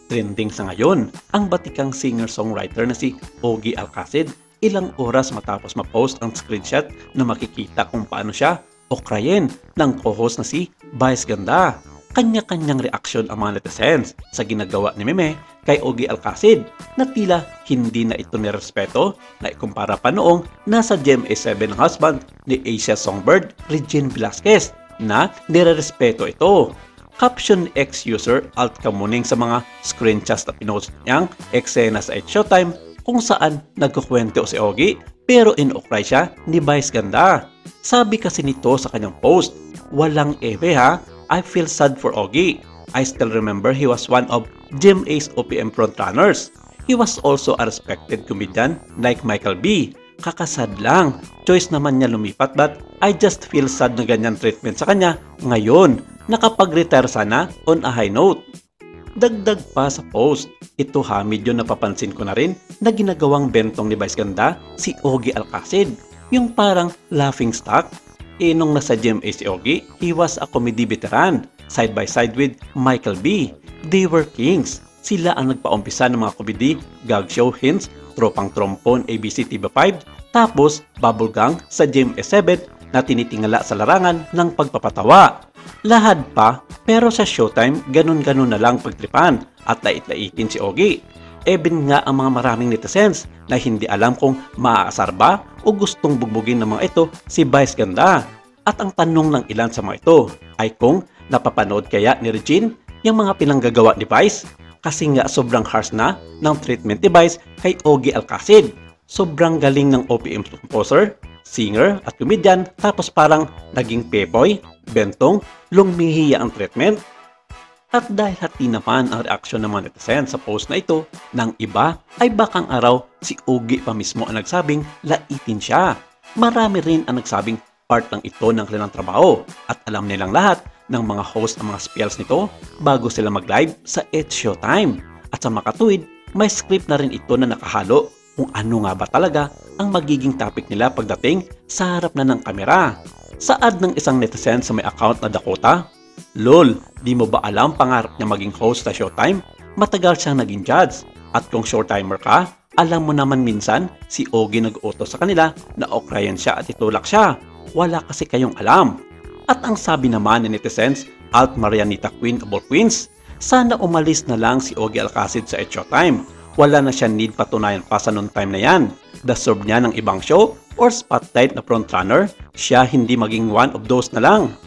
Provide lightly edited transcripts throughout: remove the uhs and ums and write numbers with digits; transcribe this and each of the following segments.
Trending sa ngayon ang batikang singer-songwriter na si Ogie Alcacid ilang oras matapos ma-post ang screenshot na makikita kung paano siya okrayin ng co-host na si Vice Ganda. Kanya-kanyang reaksyon ang mga netizens sa ginagawa ni Meme kay Ogie Alcacid na tila hindi na ito nirespeto na ikumpara pa noong nasa GMA7 ng husband ni Asia Songbird, Regine Velasquez na nirerespeto ito. Caption ni ex-user Alt Kamuning sa mga screenshots na pinost niyang eksena sa Showtime kung saan nagkukwento si Ogie pero inokray siya ni Vice Ganda. Sabi kasi nito sa kanyang post, "Walang ebe ha, I feel sad for Ogie. I still remember he was one of GMA's OPM frontrunners. He was also a respected comedian like Michael B. Kakasad lang, choice naman niya lumipat but I just feel sad na ganyan treatment sa kanya ngayon. Nakapag-retire sana on a high note." Dagdag pa sa post, ito ha medyo napapansin ko na rin na ginagawang bentong ni Vice Ganda si Ogie Alcacid. Yung parang laughing stock. Nung nasa GMA si Ogie, he was a comedy veteran side by side with Michael B. They were kings. Sila ang nagpaumpisa ng mga comedy, gag show, hints, tropang trompon, ABC TV5, tapos bubble gang sa GMA7 na tinitingala sa larangan ng pagpapatawa. Lahad pa, pero sa Showtime, ganun-ganun na lang pagtripan at lait-laitin si Ogie. Even nga ang mga maraming netizens na hindi alam kung maaasar ba o gustong bugbugin ng mga ito si Vice Ganda. At ang tanong ng ilan sa mga ito ay kung napapanood kaya ni Regine yung mga pinanggagawa ni Vice kasi nga sobrang harsh na ng treatment ni Vice kay Ogie Alcacid. Sobrang galing ng OPM composer, singer at comedian tapos parang naging pepoy, bentong, lumihiya ang treatment. At dahil hati naman ang reaksyon ng mga netizens sa post na ito, ng iba ay bakang araw si Ogie pa mismo ang nagsabing laitin siya. Marami rin ang nagsabing part lang ito ng kanilang trabaho at alam nilang lahat ng mga host ang mga spells nito bago sila mag-live sa Showtime. At sa makatuwid, may script na rin ito na nakahalo kung ano nga ba talaga ang magiging topic nila pagdating sa harap na ng kamera. Saad ng isang netizen sa may account na Dakota, "Lol, di mo ba alam pangarap niya maging host sa Showtime? Matagal siyang naging judge. At kung short-timer ka, alam mo naman minsan si Ogie nag-utos sa kanila na okrayan siya at itulak siya. Wala kasi kayong alam." At ang sabi naman ni netizens, Alt Marianita Queen of all Queens, "Sana umalis na lang si Ogie Alcacid sa Showtime. Wala na siya need patunayan pa sa noon time na yan. Deserve niya ng ibang show or spotlight na frontrunner, siya hindi maging one of those na lang."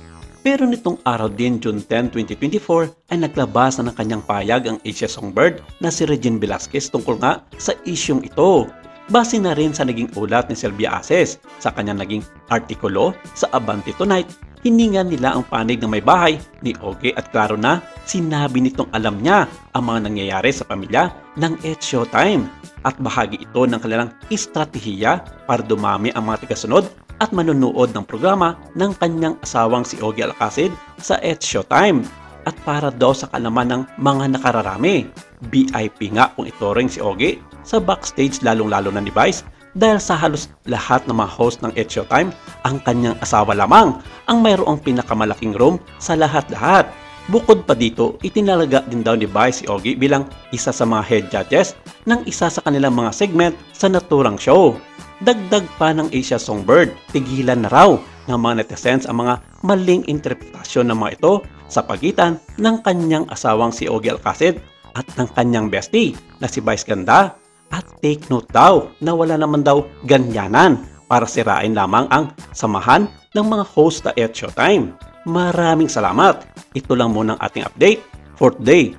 Pero nitong araw din, June 10, 2024, ay naglabas na ng kanyang payag ang Asia Songbird na si Regine Velasquez tungkol nga sa isyong ito. Base na rin sa naging ulat ni Sylvia Aces sa kanyang naging artikulo sa Abante Tonight, hiningan nila ang panig ng may bahay ni Ogie at klaro na sinabi nitong alam niya ang mga nangyayari sa pamilya ng Showtime at bahagi ito ng kanilang estratehiya para dumami ang mga tagasunod at manunood ng programa ng kanyang asawang si Ogie Alcacid sa Showtime at para daw sa kalaman ng mga nakararami. VIP nga kung ito rin si Ogie sa backstage lalong-lalo na ni Vice dahil sa halos lahat ng mga host ng Showtime ang kanyang asawa lamang ang mayroong pinakamalaking room sa lahat-lahat. Bukod pa dito, itinalaga din daw ni Vice si Ogie bilang isa sa mga head judges ng isa sa kanilang mga segment sa naturang show. Dagdag pa ng Asia Songbird, tigilan na raw ng mga netizens ang mga maling interpretasyon ng mga ito sa pagitan ng kanyang asawang si Ogie Alcacid at ng kanyang bestie na si Vice Ganda. At take note daw na wala naman daw ganyanan para sirain lamang ang samahan ng mga host sa Showtime. Maraming salamat. Ito lang muna ang ating update for today.